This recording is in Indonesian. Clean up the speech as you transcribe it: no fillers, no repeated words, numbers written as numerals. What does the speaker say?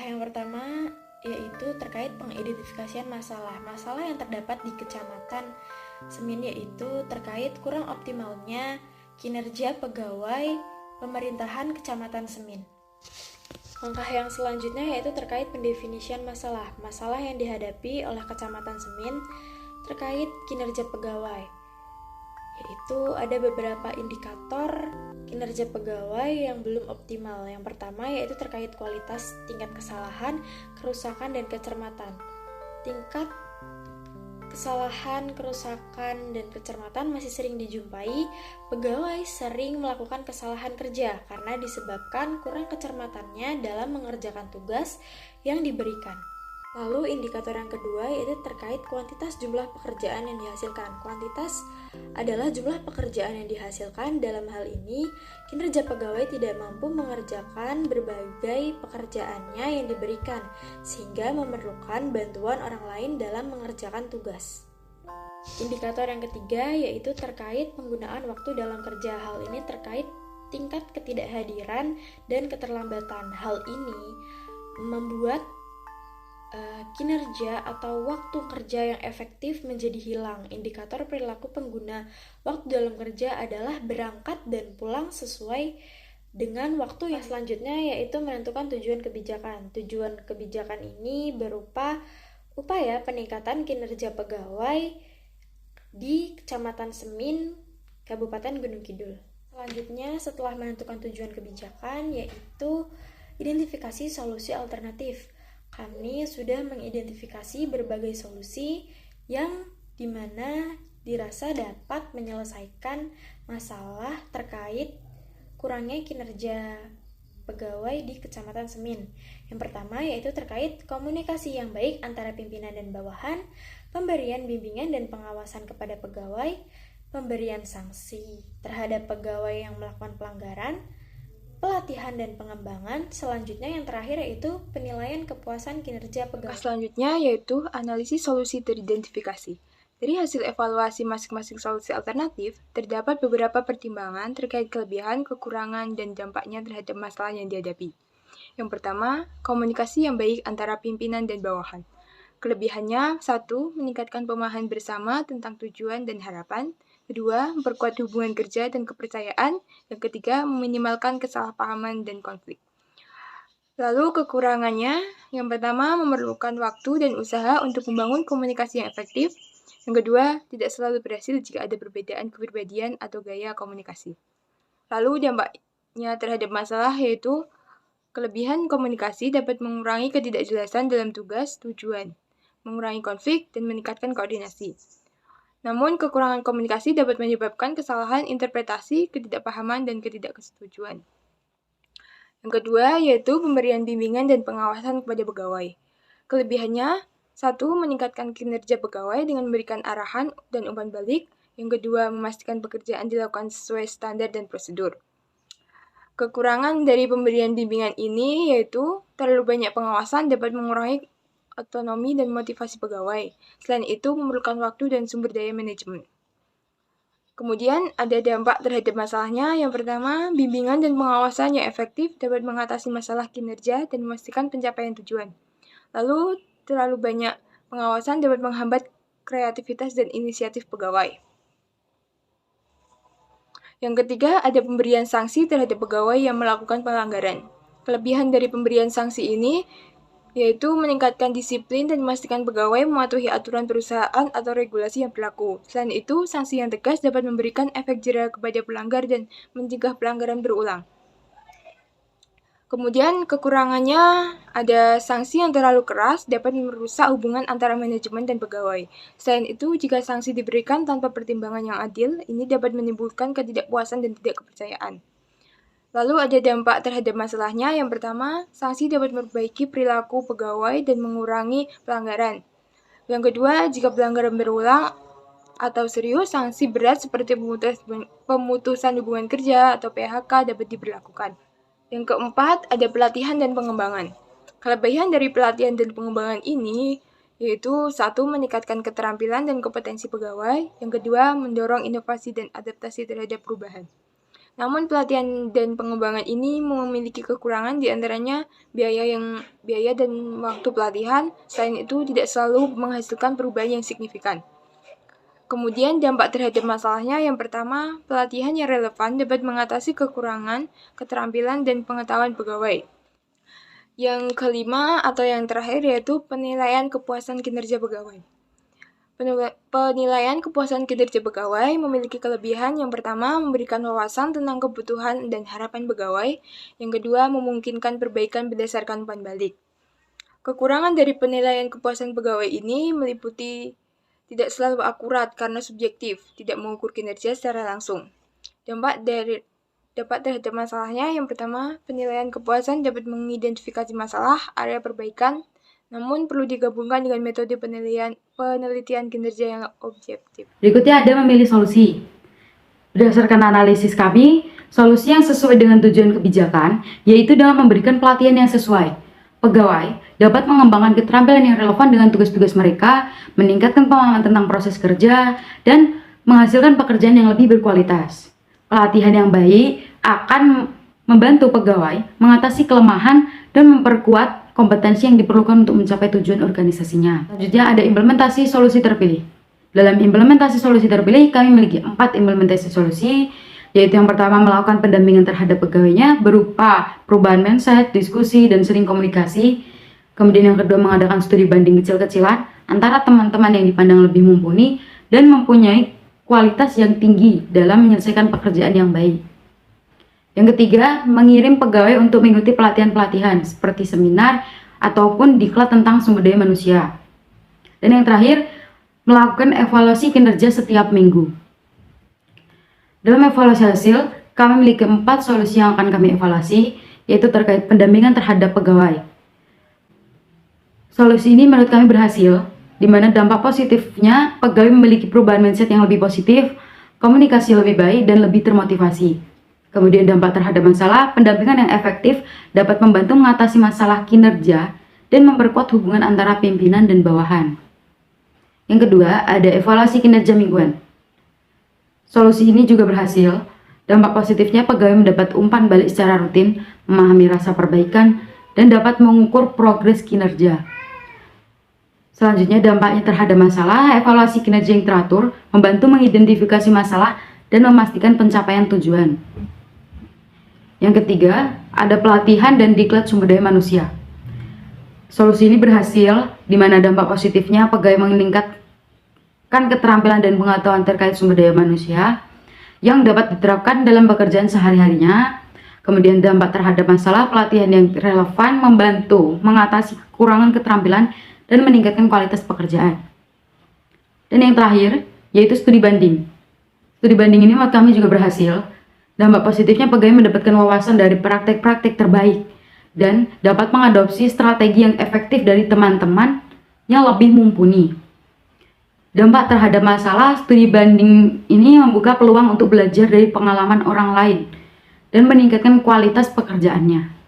Langkah yang pertama yaitu terkait pengidentifikasian masalah yang terdapat di Kecamatan Semin, yaitu terkait kurang optimalnya kinerja pegawai pemerintahan Kecamatan Semin. Langkah yang selanjutnya yaitu terkait pendefinisian masalah yang dihadapi oleh Kecamatan Semin terkait kinerja pegawai, yaitu ada beberapa indikator kinerja pegawai yang belum optimal. Yang pertama yaitu terkait kualitas tingkat kesalahan, kerusakan, dan kecermatan. Tingkat kesalahan, kerusakan, dan kecermatan masih sering dijumpai. Pegawai sering melakukan kesalahan kerja karena disebabkan kurang kecermatannya dalam mengerjakan tugas yang diberikan. Lalu indikator yang kedua yaitu terkait kuantitas jumlah pekerjaan yang dihasilkan. Kuantitas adalah jumlah pekerjaan yang dihasilkan. Dalam hal ini, kinerja pegawai tidak mampu mengerjakan berbagai pekerjaannya yang diberikan, sehingga memerlukan bantuan orang lain dalam mengerjakan tugas. Indikator yang ketiga yaitu terkait penggunaan waktu dalam kerja. Hal ini terkait tingkat ketidakhadiran dan keterlambatan. Hal ini membuat kinerja atau waktu kerja yang efektif menjadi hilang. Indikator perilaku pengguna waktu dalam kerja adalah berangkat dan pulang sesuai dengan waktu. Yang selanjutnya yaitu menentukan tujuan kebijakan. Tujuan kebijakan ini berupa upaya peningkatan kinerja pegawai di Kecamatan Semin, Kabupaten Gunung Kidul. Selanjutnya, setelah menentukan tujuan kebijakan, yaitu identifikasi solusi alternatif. Kami sudah mengidentifikasi berbagai solusi yang dimana dirasa dapat menyelesaikan masalah terkait kurangnya kinerja pegawai di Kecamatan Semin. Yang pertama yaitu terkait komunikasi yang baik antara pimpinan dan bawahan, pemberian bimbingan dan pengawasan kepada pegawai, pemberian sanksi terhadap pegawai yang melakukan pelanggaran, pelatihan dan pengembangan. Selanjutnya yang terakhir yaitu penilaian kepuasan kinerja pegawai. Selanjutnya yaitu analisis solusi teridentifikasi. Dari hasil evaluasi masing-masing solusi alternatif, terdapat beberapa pertimbangan terkait kelebihan, kekurangan, dan dampaknya terhadap masalah yang dihadapi. Yang pertama, komunikasi yang baik antara pimpinan dan bawahan. Kelebihannya, 1. Meningkatkan pemahaman bersama tentang tujuan dan harapan. Kedua, memperkuat hubungan kerja dan kepercayaan. Yang ketiga, meminimalkan kesalahpahaman dan konflik. Lalu kekurangannya, yang pertama memerlukan waktu dan usaha untuk membangun komunikasi yang efektif. Yang kedua, tidak selalu berhasil jika ada perbedaan kepribadian atau gaya komunikasi. Lalu dampaknya terhadap masalah yaitu kelebihan komunikasi dapat mengurangi ketidakjelasan dalam tugas, tujuan, mengurangi konflik, dan meningkatkan koordinasi. Namun, kekurangan komunikasi dapat menyebabkan kesalahan interpretasi, ketidakpahaman, dan ketidaksetujuan. Yang kedua, yaitu pemberian bimbingan dan pengawasan kepada pegawai. Kelebihannya, 1. Meningkatkan kinerja pegawai dengan memberikan arahan dan umpan balik. Yang kedua, memastikan pekerjaan dilakukan sesuai standar dan prosedur. Kekurangan dari pemberian bimbingan ini yaitu terlalu banyak pengawasan dapat mengurangi otonomi dan motivasi pegawai. Selain itu, memerlukan waktu dan sumber daya manajemen. Kemudian, ada dampak terhadap masalahnya. Yang pertama, bimbingan dan pengawasan yang efektif dapat mengatasi masalah kinerja dan memastikan pencapaian tujuan. Lalu, terlalu banyak pengawasan dapat menghambat kreativitas dan inisiatif pegawai. Yang ketiga, ada pemberian sanksi terhadap pegawai yang melakukan pelanggaran. Kelebihan dari pemberian sanksi ini yaitu meningkatkan disiplin dan memastikan pegawai mematuhi aturan perusahaan atau regulasi yang berlaku. Selain itu, sanksi yang tegas dapat memberikan efek jera kepada pelanggar dan mencegah pelanggaran berulang. Kemudian, kekurangannya ada sanksi yang terlalu keras dapat merusak hubungan antara manajemen dan pegawai. Selain itu, jika sanksi diberikan tanpa pertimbangan yang adil, ini dapat menimbulkan ketidakpuasan dan tidak kepercayaan. Lalu ada dampak terhadap masalahnya. Yang pertama, sanksi dapat memperbaiki perilaku pegawai dan mengurangi pelanggaran. Yang kedua, jika pelanggaran berulang atau serius, sanksi berat seperti pemutusan hubungan kerja atau PHK dapat diberlakukan. Yang keempat, ada pelatihan dan pengembangan. Kelebihan dari pelatihan dan pengembangan ini yaitu 1. Meningkatkan keterampilan dan kompetensi pegawai. Yang kedua, mendorong inovasi dan adaptasi terhadap perubahan. Namun pelatihan dan pengembangan ini memiliki kekurangan, diantaranya biaya dan waktu pelatihan. Selain itu tidak selalu menghasilkan perubahan yang signifikan. Kemudian dampak terhadap masalahnya, yang pertama, pelatihan yang relevan dapat mengatasi kekurangan, keterampilan, dan pengetahuan pegawai. Yang kelima atau yang terakhir yaitu penilaian kepuasan kinerja pegawai. Penilaian kepuasan kinerja pegawai memiliki kelebihan. Yang pertama, memberikan wawasan tentang kebutuhan dan harapan pegawai. Yang kedua, memungkinkan perbaikan berdasarkan umpan balik. Kekurangan dari penilaian kepuasan pegawai ini meliputi tidak selalu akurat karena subjektif, tidak mengukur kinerja secara langsung. Dampak terhadap masalahnya, yang pertama, penilaian kepuasan dapat mengidentifikasi masalah, area perbaikan, namun perlu digabungkan dengan metode penelitian kinerja yang objektif. Berikutnya ada memilih solusi. Berdasarkan analisis kami, solusi yang sesuai dengan tujuan kebijakan, yaitu dalam memberikan pelatihan yang sesuai. Pegawai dapat mengembangkan keterampilan yang relevan dengan tugas-tugas mereka, meningkatkan pemahaman tentang proses kerja, dan menghasilkan pekerjaan yang lebih berkualitas. Pelatihan yang baik akan membantu pegawai mengatasi kelemahan dan memperkuat kompetensi yang diperlukan untuk mencapai tujuan organisasinya. Selanjutnya ada implementasi solusi terpilih. Dalam implementasi solusi terpilih, kami memiliki 4 implementasi solusi, yaitu yang pertama melakukan pendampingan terhadap pegawainya berupa perubahan mindset, diskusi, dan sering komunikasi. Kemudian yang kedua mengadakan studi banding kecil-kecilan antara teman-teman yang dipandang lebih mumpuni dan mempunyai kualitas yang tinggi dalam menyelesaikan pekerjaan yang baik. Yang ketiga, mengirim pegawai untuk mengikuti pelatihan-pelatihan seperti seminar ataupun diklat tentang sumber daya manusia. Dan yang terakhir, melakukan evaluasi kinerja setiap minggu. Dalam evaluasi hasil, kami memiliki 4 solusi yang akan kami evaluasi, yaitu terkait pendampingan terhadap pegawai. Solusi ini menurut kami berhasil, di mana dampak positifnya pegawai memiliki perubahan mindset yang lebih positif, komunikasi lebih baik, dan lebih termotivasi. Kemudian dampak terhadap masalah, pendampingan yang efektif dapat membantu mengatasi masalah kinerja dan memperkuat hubungan antara pimpinan dan bawahan. Yang kedua, ada evaluasi kinerja mingguan. Solusi ini juga berhasil. Dampak positifnya pegawai mendapat umpan balik secara rutin, memahami rasa perbaikan, dan dapat mengukur progres kinerja. Selanjutnya, dampaknya terhadap masalah, evaluasi kinerja yang teratur, membantu mengidentifikasi masalah dan memastikan pencapaian tujuan. Yang ketiga, ada pelatihan dan diklat sumber daya manusia. Solusi ini berhasil, di mana dampak positifnya pegawai meningkatkan keterampilan dan pengetahuan terkait sumber daya manusia yang dapat diterapkan dalam pekerjaan sehari-harinya. Kemudian dampak terhadap masalah, pelatihan yang relevan membantu mengatasi kekurangan keterampilan dan meningkatkan kualitas pekerjaan. Dan yang terakhir, yaitu studi banding. Studi banding ini menurut kami juga berhasil. Dampak positifnya pegawai mendapatkan wawasan dari praktek-praktek terbaik dan dapat mengadopsi strategi yang efektif dari teman-teman yang lebih mumpuni. Dampak terhadap masalah, studi banding ini membuka peluang untuk belajar dari pengalaman orang lain dan meningkatkan kualitas pekerjaannya.